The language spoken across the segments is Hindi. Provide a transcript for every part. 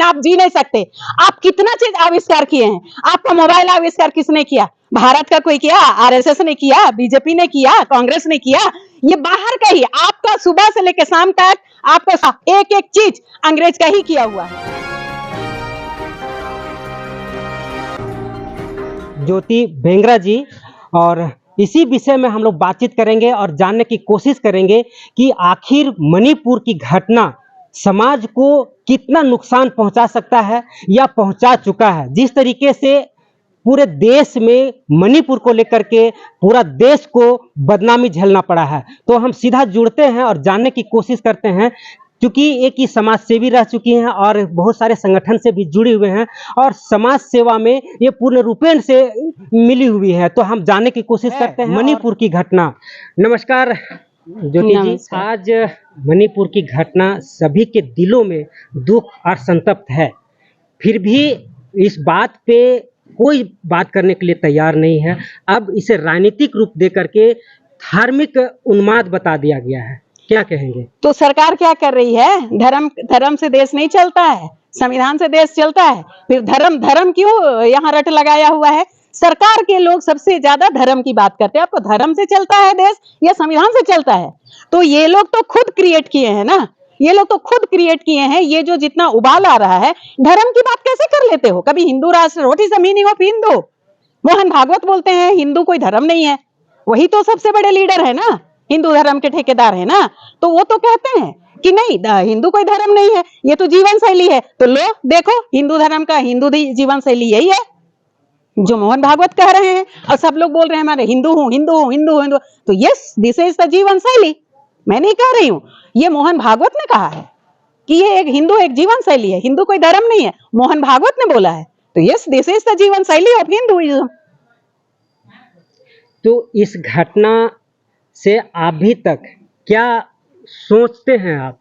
बिना आप जी नहीं सकते। आप कितना चीज आविष्कार किए हैं। आपका मोबाइल आविष्कार किसने किया? भारत का कोई किया? आरएसएस ने किया? बीजेपी ने किया? कांग्रेस ने किया? ये बाहर का ही। आपका सुबह से लेकर शाम तक आपका एक एक चीज अंग्रेज का ही किया हुआ है। ज्योति बेंगरा जी, और इसी विषय में हम लोग बातचीत करेंगे और जानने की कोशिश करेंगे कि आखिर मणिपुर की घटना समाज को कितना नुकसान पहुंचा सकता है या पहुंचा चुका है। जिस तरीके से पूरे देश में मणिपुर को लेकर के पूरा देश को बदनामी झेलना पड़ा है, तो हम सीधा जुड़ते हैं और जानने की कोशिश करते हैं। क्योंकि एक ही समाज सेवी रह चुकी हैं और बहुत सारे संगठन से भी जुड़े हुए हैं और समाज सेवा में ये पूर्ण रूपेण से मिली हुई है, तो हम जानने की कोशिश करते हैं मणिपुर की घटना। नमस्कार ज्योति जी, आज मणिपुर की घटना सभी के दिलों में दुख और संतप्त है, फिर भी इस बात पे कोई बात करने के लिए तैयार नहीं है। अब इसे राजनीतिक रूप दे करके धार्मिक उन्माद बता दिया गया है, क्या कहेंगे? तो सरकार क्या कर रही है? धर्म से देश नहीं चलता है, संविधान से देश चलता है। फिर धर्म क्यों यहाँ रट लगाया हुआ है? सरकार के लोग सबसे ज्यादा धर्म की बात करते हैं। आपको धर्म से चलता है देश या संविधान से चलता है? तो ये लोग तो खुद क्रिएट किए हैं ना, ये लोग तो खुद क्रिएट किए हैं। ये जो जितना उबाल आ रहा है, धर्म की बात कैसे कर लेते हो? कभी हिंदू राष्ट्र, what is the meaning of Hindu? Mohan Bhagwat बोलते हैं हिंदू कोई धर्म नहीं है। वही तो सबसे बड़े लीडर है ना, हिंदू धर्म के ठेकेदार है ना। तो वो तो कहते हैं कि नहीं, हिंदू कोई धर्म नहीं है, ये तो जीवन शैली है। तो लो देखो, हिंदू धर्म का हिंदू जीवन शैली यही है जो मोहन भागवत कह रहे हैं। और सब लोग बोल रहे हैं मैं हिंदू हूँ, हिंदू हूँ, हिंदू हूँ, हिंदू। तो यस, दिस इज द जीवन शैली। मैं नहीं कह रही हूँ, ये मोहन भागवत ने कहा है कि ये एक हिंदू एक जीवन शैली है, हिंदू कोई धर्म नहीं है। मोहन भागवत ने बोला है। तो यस, दिस इज द जीवन शैली ऑफ हिंदुइज्म। तो इस घटना से अभी तक क्या सोचते हैं आप?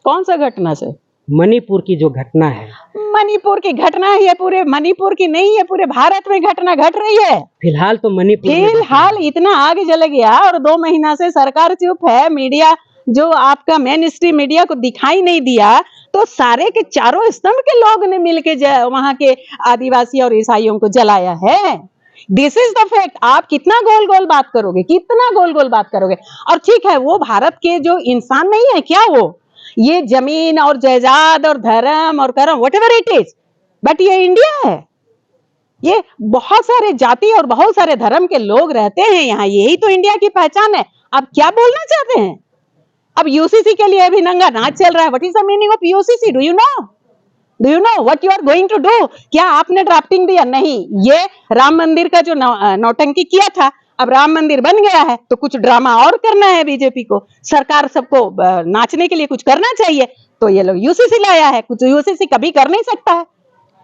कौन सा घटना से? मणिपुर की जो घटना है। मणिपुर की घटना है, पूरे मणिपुर की नहीं है, पूरे भारत में घटना घट रही है। फिलहाल तो मणिपुर फिलहाल इतना आग जल गया और 2 महीना से सरकार चुप है। मीडिया जो आपका मेन स्ट्रीम मीडिया को दिखाई नहीं दिया, तो सारे के चारों स्तंभ के लोग ने मिलके वहां के आदिवासी और ईसाइयों को जलाया है। This is the fact. आप कितना गोल गोल बात करोगे, कितना गोल गोल बात करोगे? और ठीक है, वो भारत के जो इंसान नहीं है क्या, वो ये जमीन और जायदाद और धर्म और कर्म व्हाटएवर इट इज, बट ये इंडिया है। ये बहुत सारे जाति और बहुत सारे धर्म के लोग रहते हैं यहाँ, यही तो इंडिया की पहचान है। आप क्या बोलना चाहते हैं? अब यूसीसी के लिए भी नंगा नाच चल रहा है। What is the meaning of UCC? Do you know what you are going to do? क्या आपने ड्राफ्टिंग दिया? नहीं, ये राम मंदिर का जो नौटंकी किया था, अब राम मंदिर बन गया है तो कुछ ड्रामा और करना है बीजेपी को। सरकार सबको नाचने के लिए कुछ करना चाहिए, तो ये लोग यूसीसी लाया है। कुछ यूसीसी कभी कर नहीं सकता है,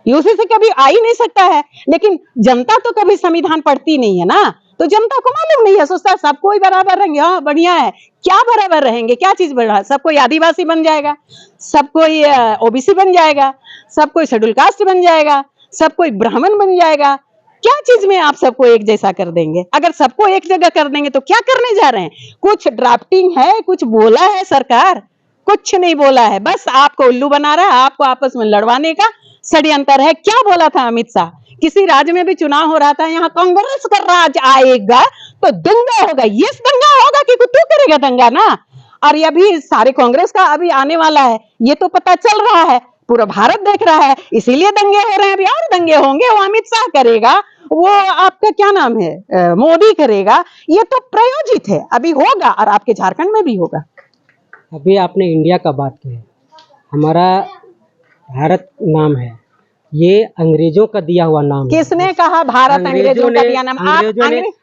यूसीसी कभी आ ही नहीं सकता है। लेकिन जनता तो कभी संविधान पढ़ती नहीं है ना, तो जनता को मालूम नहीं है, सोचता सब कोई बराबर रहेंगे। हाँ बढ़िया है। क्या बराबर रहेंगे? क्या चीज बढ़ा? सब कोई आदिवासी बन जाएगा, सब कोई ओबीसी बन जाएगा, सब कोई शेड्यूल कास्ट बन जाएगा, सब कोई ब्राह्मण बन जाएगा। क्या चीज में आप सबको एक जैसा कर देंगे? अगर सबको एक जगह कर देंगे तो क्या करने जा रहे हैं? कुछ ड्राफ्टिंग है, कुछ बोला है सरकार? कुछ नहीं बोला है, बस आपको उल्लू बना रहा है, आपको आपस में लड़वाने का षड्यंत्र है। क्या बोला था अमित शाह? किसी राज्य में भी चुनाव हो रहा था, यहाँ कांग्रेस का राज आएगा तो दंगा होगा। यस, दंगा होगा कि तू करेगा दंगा ना। और ये भी सारे कांग्रेस का अभी आने वाला है, ये तो पता चल रहा है, पूरा भारत देख रहा है, इसीलिए दंगे हो रहे हैं। अभी और दंगे होंगे, वो अमित शाह करेगा, वो आपका क्या नाम है, मोदी करेगा। ये तो प्रायोजित है, अभी होगा और आपके झारखंड में भी होगा। अभी आपने इंडिया का बात की, हमारा भारत नाम है, ये अंग्रेजों का दिया हुआ नाम है। किसने कहा भारत अंग्रेजों का दिया नाम?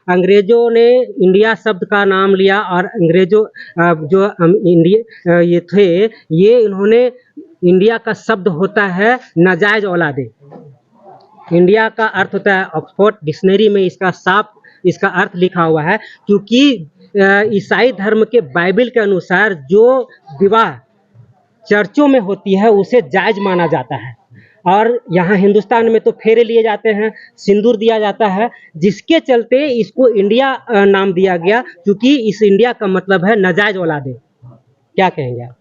अंग्रेजों ने इंडिया शब्द का नाम लिया और अंग्रेजों जो इंडिया ये थे, ये इन्होंने इंडिया का शब्द होता है नाजायज औलादे। इंडिया का अर्थ होता है, ऑक्सफोर्ड डिक्शनरी में इसका साफ इसका अर्थ लिखा हुआ है। क्योंकि ईसाई धर्म के बाइबल के अनुसार जो विवाह चर्चों में होती है उसे जायज माना जाता है, और यहाँ हिंदुस्तान में तो फेरे लिए जाते हैं, सिंदूर दिया जाता है, जिसके चलते इसको इंडिया नाम दिया गया। क्योंकि इस इंडिया का मतलब है नाजायज औलादे। क्या कहेंगे आप?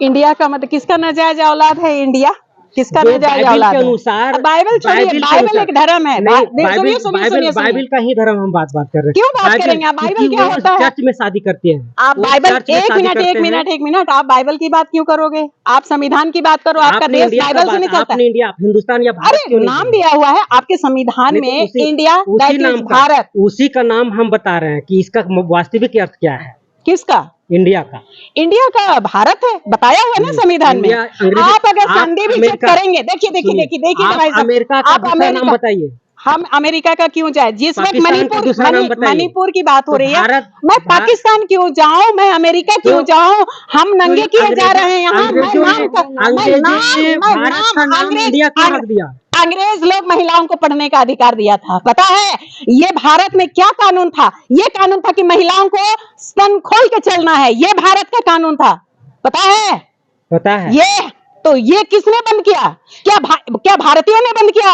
इंडिया का मतलब किसका नाजायज औलाद है? इंडिया किसका जो नाजायज बाइबिल औलाद के है? अनुसार, बाइबल छोड़िए, बाइबिल के बाइबल अनुसार एक धर्म है। नहीं, सुनिए बाइबिल सुनिए बाइबिल सुनिए बाइबिल सुनिए, का ही धर्म हम बात कर रहे हैं। क्यों बात करेंगे आप? क्योंकि बाइबल क्या वो होता है? चर्च में शादी करती है, आप वो बाइबल, चर्च में एक शादी मिनट एक करते हैं। मिनट एक मिनट, आप बाइबल की बात क्यों करोगे? आप संविधान की बात करो, आपका आपने देश इंडिया का बाइबल से बात, नहीं चलता। आपने इंडिया, हिंदुस्तान या भारत अरे क्यों नहीं नाम बोले? दिया हुआ है आपके संविधान नहीं तो में, उसी इंडिया, उसी दैट इज नाम का, भारत। उसी का नाम हम बता रहे हैं कि इसका वास्तविक अर्थ क्या है, किसका? इंडिया का। इंडिया का भारत है, बताया हुआ ना संविधान में। इंडिया अंग्रेजी, आप अगर आप संधि विच्छेद अमेरिका, करेंगे, देखिए देखिए सुनिए, देखिए देखिए आप भाई साहब, अमेरिका का आप दूसरा नाम अमेरिका, बताइए, हम अमेरिका का क्यों जाए? जिस वक्त पाकिस्तान का मणिपुर, दूसरा नाम बताइए। मणिपुर की बात हो तो रही है, भारत, मैं पाकिस्तान क्यों जाऊं, मैं अमेरिका तो क्यों जाऊं? हम नंगे किए जा अंग्रेजों रहे हैं यहाँ। अंग्रेजों ने भारत का नाम अंग्रेज, इंडिया क्यों रख दिया? अंग्रेज लोग महिलाओं को पढ़ने का अधिकार दिया था, पता है? ये भारत में क्या कानून था? ये कानून था कि महिलाओं को स्तन खोल के चलना है, ये भारत का कानून था, पता है? पता है। ये तो ये किसने बंद किया? क्या भारतीयों ने बंद किया?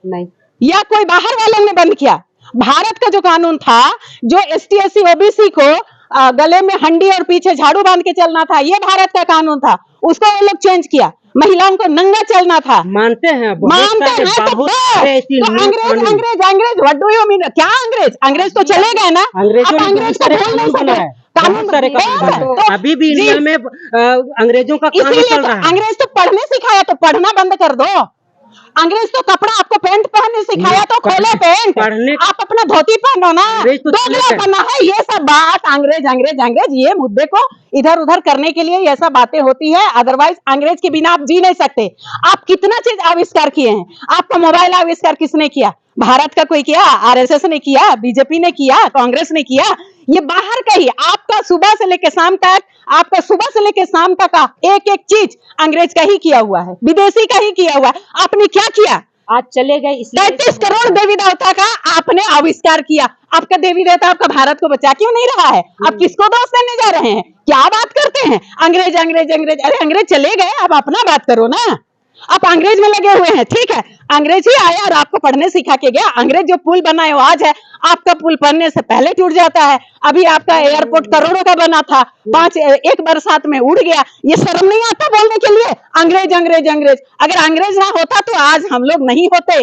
नहीं, या कोई बाहर वालों ने बंद किया? भारत का जो कानून था, जो एसटी एससी ओबीसी को गले में हंडी और पीछे झाड़ू बांध के चलना था, ये भारत का कानून था। उसको वो लोग चेंज किया, महिलाओं को नंगा चलना था। मानते हैं, मानते हैं तो अंग्रेज व्हाट डू यू मीन? क्या अंग्रेज? अंग्रेज तो चले गए ना। अंग्रेजों अब ने अंग्रेज को भूल नहीं सके। बहुत सारे कानून बना है। तो अभी भी जी, इंडिया में अंग्रेजों का कानून इसीलिए चल तो रहा है। अंग्रेज तो पढ़ने सिखाया, तो पढ़ना बंद कर दो। अंग्रेज तो कपड़ा आपको पैंट पहनने सिखाया, तो खोलो पैंट, पढ़ने, आप अपना धोती पहनो ना। अंग्रेज तो चले दोगला गए। बना है ये सब बात, अंग्रेज अंग्रेज अंग्रेज, ये मुद्दे को इधर उधर करने के लिए ये सब बातें होती है। अदरवाइज अंग्रेज के बिना आप जी नहीं सकते। आप कितना चीज आविष्कार किए हैं। आपका मोबाइल आविष्कार किसने किया? भारत का कोई किया? आरएसएस ने किया? बीजेपी ने किया? कांग्रेस ने किया? ये बाहर का ही। आपका सुबह से लेकर शाम तक, आपका सुबह से लेकर शाम तक का एक एक चीज अंग्रेज का ही किया हुआ है, विदेशी का ही किया हुआ है। आपने क्या किया? आज चले गए इसलिए 33 करोड़ देवी देवता का आपने आविष्कार किया। आपका देवी देवता आपका भारत को बचा क्यों नहीं रहा है? आप किसको दोष देने जा रहे हैं? क्या बात करते हैं? अंग्रेज अंग्रेज अंग्रेज, अरे अंग्रेज चले गए, आप अपना बात करो ना। आप अंग्रेज में लगे हुए हैं, ठीक है। अंग्रेज ही आया और आपको पढ़ने सिखा के गया। अंग्रेज जो पुल बनाए वो आज है, आपका पुल बनने से पहले टूट जाता है। अभी आपका एयरपोर्ट करोड़ों का बना था, एक बरसात में उड़ गया। ये शर्म नहीं आता बोलने के लिए? अंग्रेज अंग्रेज अंग्रेज। अगर अंग्रेज ना होता तो आज हम लोग नहीं होते।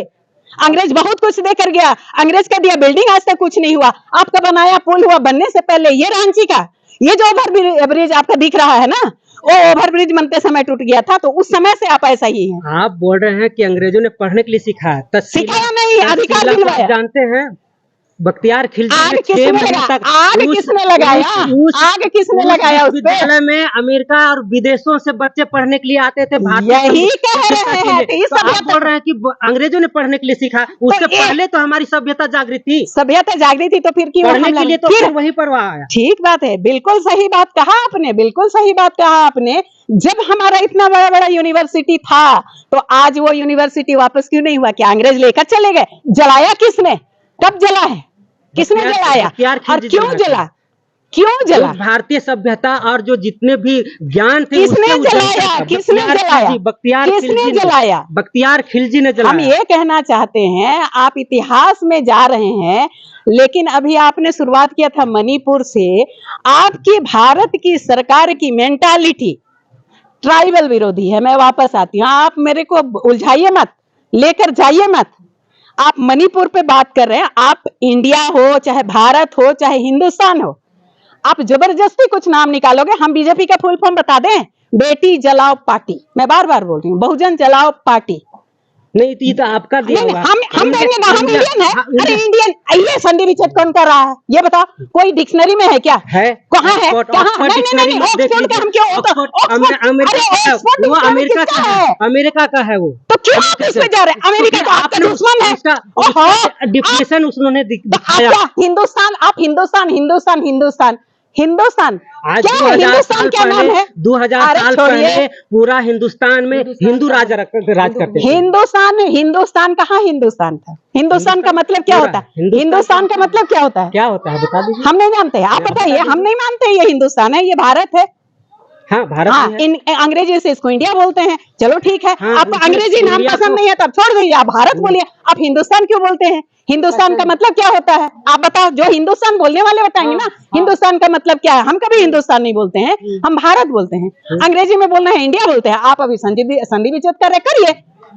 अंग्रेज बहुत कुछ देकर गया। अंग्रेज का दिया बिल्डिंग आज तक कुछ नहीं हुआ। आपका बनाया पुल हुआ बनने से पहले। ये रांची का ये जो ओवर ब्रिज आपका दिख रहा है ना, वो ओवर ब्रिज बनते समय टूट गया था। तो उस समय से आप ऐसा ही हैं। आप बोल रहे हैं कि अंग्रेजों ने पढ़ने के लिए सिखाया, सिखाया नहीं, अधिकार तक्षशिला को दिलवाया। आप जानते हैं, बख्तियार खिलजी आग ने 6 किसने महीने लगाया? तक आग किसने लगाया? आग किसने लगाया उस पे? विद्यालय में अमेरिका और विदेशों से बच्चे पढ़ने के लिए आते थे। यही कह रहे हैं कि तो आप बोल रहे हैं कि अंग्रेजों ने पढ़ने के लिए सीखा, उससे पहले तो हमारी सभ्यता जागृत थी। सभ्यता जागृत थी तो फिर क्यों पढ़ने के लिए तो फिर वहीं पर आया। ठीक बात है, बिल्कुल सही बात कहा आपने, बिल्कुल सही बात कहा आपने। जब हमारा इतना बड़ा बड़ा यूनिवर्सिटी था तो आज वो यूनिवर्सिटी वापस क्यों नहीं हुआ? क्या अंग्रेज लेकर चले गए? जलाया किसने? कब जला है? किसने जलाया और क्यों जला? क्यों जला? भारतीय सभ्यता और जो जितने भी ज्ञान थे किसने जलाया? किसने जलाया? किसने जलाया? बख्तियार खिलजी ने जलाया। हम ये कहना चाहते हैं, आप इतिहास में जा रहे हैं, लेकिन अभी आपने शुरुआत किया था मणिपुर से। आपकी भारत की सरकार की मेंटालिटी ट्राइबल विरोधी है। मैं वापस आती हूँ, आप मेरे को उलझाइए मत, लेकर जाइए मत। आप मणिपुर पे बात कर रहे हैं। आप इंडिया हो चाहे भारत हो चाहे हिंदुस्तान हो, आप जबरदस्ती कुछ नाम निकालोगे। हम बीजेपी का फुल फॉर्म बता दें, बेटी जलाओ पार्टी। मैं बार बार बोल रही हूँ, बहुजन जलाओ पार्टी। नहीं तो ये तो आपका दिया हुआ। हम देंगे ना, हम इंडियन है। अरे इंडियन, ये संधि विच्छेद कौन कर रहा है? ये बताओ, कोई डिक्शनरी में है क्या? है कहाँ है? कहाँ? नहीं, ऑक्सफोर्ड का हम क्यों? वो अमेरिका का है, अमेरिका का है वो। तो क्यों आप इस पे जा रहे हैं? अमेरिका का आपका दुश्मन है। डिफिनेशन उन्होंने दिखाया। हिंदुस्तान, आप हिंदुस्तान हिंदुस्तान हिंदुस्तान हिंदुस्तान आज क्या है? हिंदुस्तान क्या नाम है? 2000 साल पहले पूरा हिंदुस्तान में हिंदू राज करते थे। हिंदुस्तान कहाँ हिंदुस्तान था? हिंदुस्तान का मतलब क्या होता है? हिंदुस्तान का मतलब क्या होता है? क्या होता है बता दीजिए। हम नहीं जानते, आप बताइए। हम नहीं मानते ये हिंदुस्तान है, ये भारत है। हाँ भारत हाँ, है। अंग्रेजी से इसको इंडिया बोलते हैं। चलो ठीक है, हाँ, आपको अंग्रेजी नाम इंडिया पसंद नहीं है तब छोड़ दीजिए, आप भारत बोलिए। आप हिंदुस्तान क्यों बोलते हैं? हिंदुस्तान का मतलब क्या होता है आप बताओ, जो हिंदुस्तान बोलने वाले बताएंगे ना हिंदुस्तान का मतलब क्या है। हम कभी हिंदुस्तान नहीं बोलते हैं, हम भारत बोलते हैं। अंग्रेजी में बोलना है इंडिया बोलते हैं। आप अभी संधि विच्छेद कार्य करिए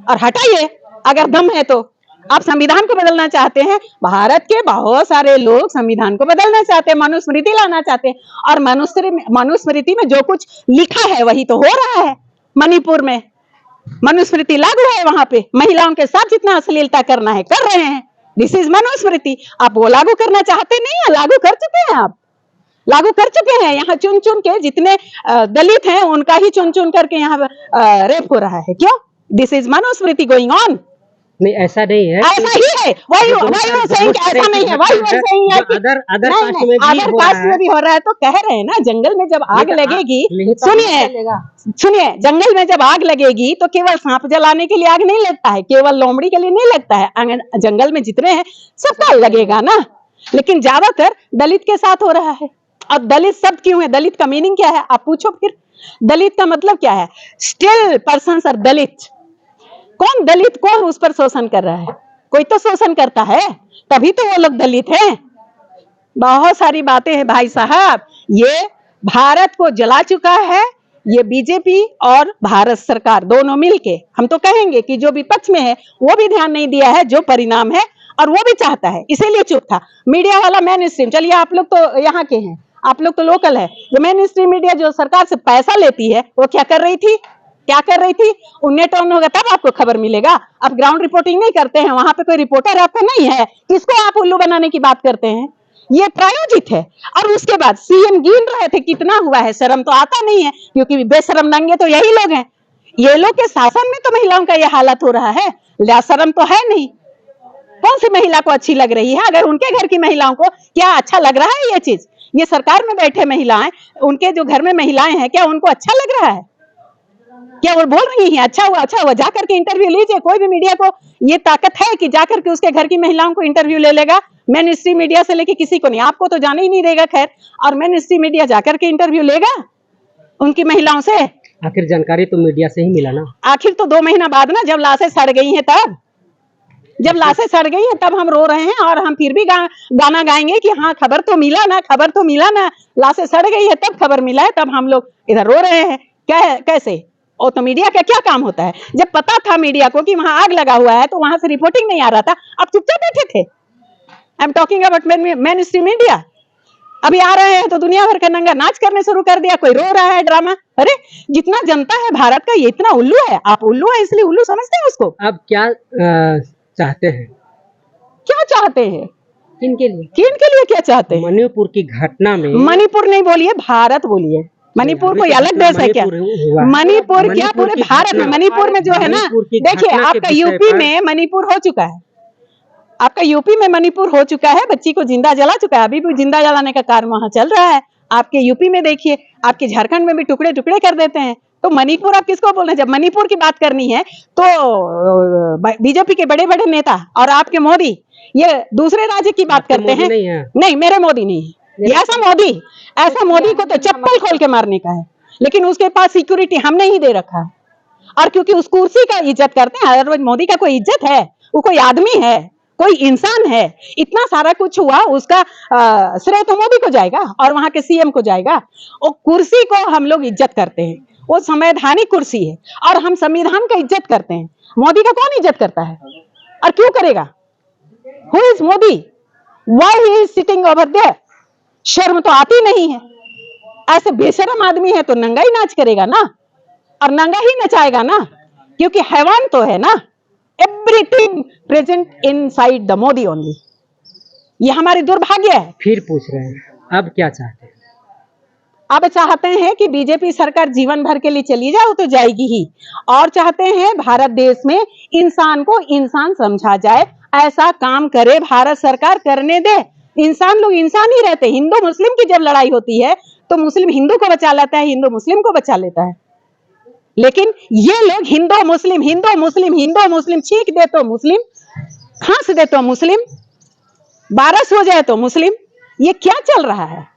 और हटाइए अगर दम है तो। आप संविधान को बदलना चाहते हैं, भारत के बहुत सारे लोग संविधान को बदलना चाहते हैं, मनुस्मृति लाना चाहते हैं, और मनुस्मृति में जो कुछ लिखा है वही तो हो रहा है। मणिपुर में मनुस्मृति लागू है, वहां पे महिलाओं के साथ जितना अश्लीलता करना है कर रहे हैं। This is Manusmriti. आप वो लागू करना चाहते नहीं है, लागू कर चुके हैं। आप लागू कर चुके हैं। यहाँ चुन चुन के जितने दलित हैं उनका ही चुन चुन करके यहाँ रेप हो रहा है। क्यों? This is Manusmriti going on. नहीं, ऐसा नहीं है, ऐसा ही है। वही ऐसा नहीं है। अदर कास्ट में भी हो रहा है। तो कह रहे हैं ना, जंगल में जब आग लगेगी, सुनिए, जंगल में जब आग लगेगी तो केवल सांप जलाने के लिए आग नहीं लगता है, केवल लोमड़ी के लिए नहीं लगता है। जंगल में जितने हैं सबका लगेगा ना। लेकिन ज्यादातर दलित के साथ हो रहा है। और दलित शब्द क्यों है? दलित का मीनिंग क्या है आप पूछो फिर। दलित का मतलब क्या है? स्टिल पर्सन्स आर दलित। कौन दलित, कौन उस पर शोषण कर रहा है? कोई तो शोषण करता है, तभी तो वो लोग दलित हैं। बहुत सारी बातें हैं भाई साहब। ये भारत को जला चुका है ये बीजेपी और भारत सरकार दोनों मिलके। हम तो कहेंगे कि जो विपक्ष में है वो भी ध्यान नहीं दिया है जो परिणाम है, और वो भी चाहता है, इसीलिए चुप था। मीडिया वाला मेन स्ट्रीम, चलिए आप लोग तो यहाँ के हैं, आप लोग तो लोकल है। जो मेन स्ट्रीम मीडिया जो सरकार से पैसा लेती है वो क्या कर रही थी? क्या कर रही थी? उन्हें टर्न होगा तब आपको खबर मिलेगा। आप ग्राउंड रिपोर्टिंग नहीं करते हैं, वहां पे कोई रिपोर्टर आपका नहीं है, किसको आप उल्लू बनाने की बात करते हैं? ये प्रायोजित है। और उसके बाद सीएम गिन रहे थे कितना हुआ है, शर्म तो आता नहीं है, क्योंकि बेशरम नंगे तो यही लोग हैं। ये लोग के शासन में तो महिलाओं का ये हालत हो रहा है, शर्म तो है नहीं। कौन सी महिला को अच्छी लग रही है? अगर उनके घर की महिलाओं को क्या अच्छा लग रहा है ये चीज? ये सरकार में बैठे महिलाएं, उनके जो घर में महिलाएं हैं, क्या उनको अच्छा लग रहा है? क्या वो बोल रही हैं अच्छा हुआ, अच्छा हुआ? जाकर के इंटरव्यू लीजिए। कोई भी मीडिया को ये ताकत है कि जाकर के उसके घर की महिलाओं को इंटरव्यू ले लेगा? मेन स्ट्रीम मीडिया से लेके किसी को नहीं, आपको तो जाने ही नहीं देगा। खैर, और मेन स्ट्रीम मीडिया जाकर के इंटरव्यू लेगा उनकी महिलाओं से? आखिर जानकारी तो मीडिया से ही मिला ना। आखिर तो 2 महीना बाद ना, जब लाशें सड़ गई हैं तब, जब लाशें सड़ गई हैं तब हम रो रहे हैं। और हम फिर भी गाना गाएंगे कि हाँ खबर तो मिला ना, खबर तो मिला ना। लाशें सड़ गई है तब खबर मिला है, तब हम लोग इधर रो रहे हैं। कैसे? और तो मीडिया का क्या काम होता है? जब पता था मीडिया को कि वहां आग लगा हुआ है तो वहां से रिपोर्टिंग नहीं आ रहा था, आप चुपचाप बैठे थे। आई am talking about main stream media. अभी आ रहे हैं तो दुनिया भर का नंगा नाच करने शुरू कर दिया, कोई रो रहा है, ड्रामा। अरे जितना जनता है भारत का ये इतना उल्लू है, आप उल्लू है इसलिए उल्लू समझते हैं उसको। अब क्या चाहते हैं? क्या चाहते हैं? किनके लिए? किनके लिए क्या चाहते हैं? मणिपुर की घटना में, मणिपुर नहीं बोलिए, भारत बोलिए। मणिपुर कोई अलग देश है क्या? मणिपुर क्या पूरे भारत में? मणिपुर में जो है ना, देखिए आपका यूपी में मणिपुर हो चुका है, आपका यूपी में मणिपुर हो चुका है, बच्ची को जिंदा जला चुका है, अभी भी जिंदा जलाने का कार्य वहां चल रहा है। आपके यूपी में देखिए, आपके झारखंड में भी टुकड़े टुकड़े कर देते हैं। तो मणिपुर आप किसको बोल रहे हैं? जब मणिपुर की बात करनी है तो बीजेपी के बड़े बड़े नेता और आपके मोदी ये दूसरे राज्य की बात करते हैं। नहीं, मेरे मोदी नहीं है। ऐसा मोदी को तो चप्पल खोल के मारने का है, लेकिन उसके पास सिक्योरिटी हमने ही दे रखा है। और क्योंकि उस कुर्सी का इज्जत करते हैं, अदरवाइज मोदी का कोई इज्जत है? वो कोई आदमी है, कोई इंसान है? इतना सारा कुछ हुआ, उसका श्रेय तो मोदी को जाएगा और वहां के सीएम को जाएगा। वो कुर्सी को हम लोग इज्जत करते हैं, वो संवैधानिक कुर्सी है और हम संविधान का इज्जत करते हैं। मोदी का कौन इज्जत करता है और क्यों करेगा? Who is Modi? Why he is sitting over there? शर्म तो आती नहीं है। ऐसे बेशरम आदमी है तो नंगा ही नाच करेगा ना, और नंगा ही नचाएगा ना, क्योंकि हैवान तो है ना। Everything present inside the Modi only. ये हमारी दुर्भाग्य है। फिर पूछ रहे हैं, अब क्या चाहते हैं? अब चाहते हैं कि बीजेपी सरकार जीवन भर के लिए चली जाए तो जाएगी ही, और चाहते हैं भारत देश में इंसान को इंसान समझा जाए। ऐसा काम करे भारत सरकार, करने दे। इंसान लोग इंसान ही रहते। हिंदू मुस्लिम की जब लड़ाई होती है तो मुस्लिम हिंदू को बचा लेता है, हिंदू मुस्लिम को बचा लेता है। लेकिन ये लोग हिंदू मुस्लिम हिंदू मुस्लिम हिंदू मुस्लिम, छींक दे तो मुस्लिम, खांस दे तो मुस्लिम, बारस हो जाए तो मुस्लिम। ये क्या चल रहा है?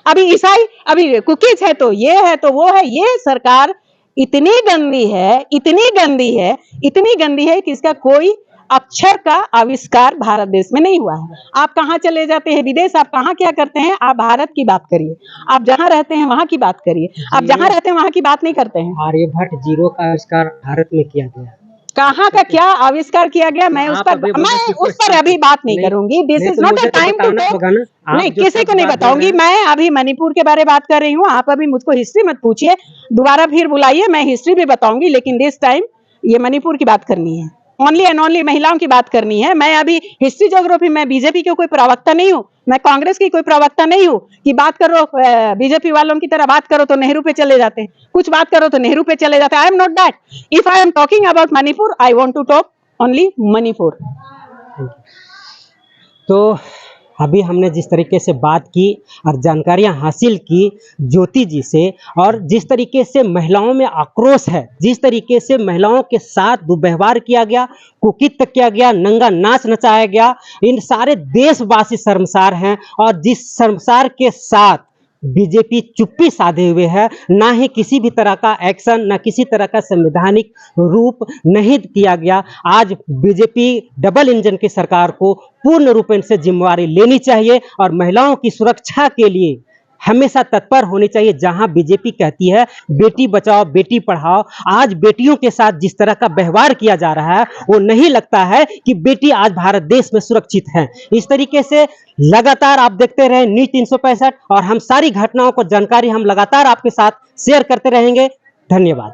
अभी ईसाई, अभी कुकीज है तो ये है तो वो है। ये सरकार इतनी गंदी है, इतनी गंदी है, इतनी गंदी है कि इसका कोई अक्षर का आविष्कार भारत देश में नहीं हुआ है। आप कहाँ चले जाते हैं विदेश, आप कहाँ क्या करते हैं, आप भारत की बात करिए, आप जहाँ रहते हैं वहां की बात करिए, आप जहाँ रहते हैं वहां की बात नहीं करते हैं। आर्यभट्ट जीरो का आविष्कार भारत में किया गया। कहाँ का क्या आविष्कार किया गया, मैं उस पर अभी बात नहीं करूंगी। This is not a time to talk. नहीं, किसी को नहीं बताऊंगी। मैं अभी मणिपुर के बारे में बात कर रही हूँ। आप अभी मुझको हिस्ट्री मत पूछिए, दोबारा फिर बुलाइए, मैं हिस्ट्री भी बताऊंगी, लेकिन दिस टाइम ये मणिपुर की बात करनी है, ओनली एंड ओनली महिलाओं की बात करनी है। मैं अभी हिस्ट्री ज्योग्राफी, मैं बीजेपी की कोई प्रवक्ता नहीं हूँ, मैं कांग्रेस की कोई प्रवक्ता नहीं हूँ कि बात करो बीजेपी वालों की तरह बात करो तो नेहरू पे चले जाते हैं, कुछ बात करो तो नेहरू पे चले जाते हैं। I am not that. If I am talking about Manipur, I want to talk only Manipur. तो अभी हमने जिस तरीके से बात की और जानकारियां हासिल की ज्योति जी से, और जिस तरीके से महिलाओं में आक्रोश है, जिस तरीके से महिलाओं के साथ दुर्व्यवहार किया गया, कुकित किया गया, नंगा नाच नचाया गया, इन सारे देशवासी शर्मसार हैं। और जिस शर्मसार के साथ बीजेपी चुप्पी साधे हुए है, ना ही किसी भी तरह का एक्शन, ना किसी तरह का संवैधानिक रूप नहीं किया गया। आज बीजेपी डबल इंजन की सरकार को पूर्ण रूपेण से जिम्मेवारी लेनी चाहिए और महिलाओं की सुरक्षा के लिए हमेशा तत्पर होनी चाहिए। जहां बीजेपी कहती है बेटी बचाओ बेटी पढ़ाओ, आज बेटियों के साथ जिस तरह का व्यवहार किया जा रहा है, वो नहीं लगता है कि बेटी आज भारत देश में सुरक्षित है। इस तरीके से लगातार आप देखते रहे न्यूज 365, और हम सारी घटनाओं को जानकारी हम लगातार आपके साथ शेयर करते रहेंगे। धन्यवाद।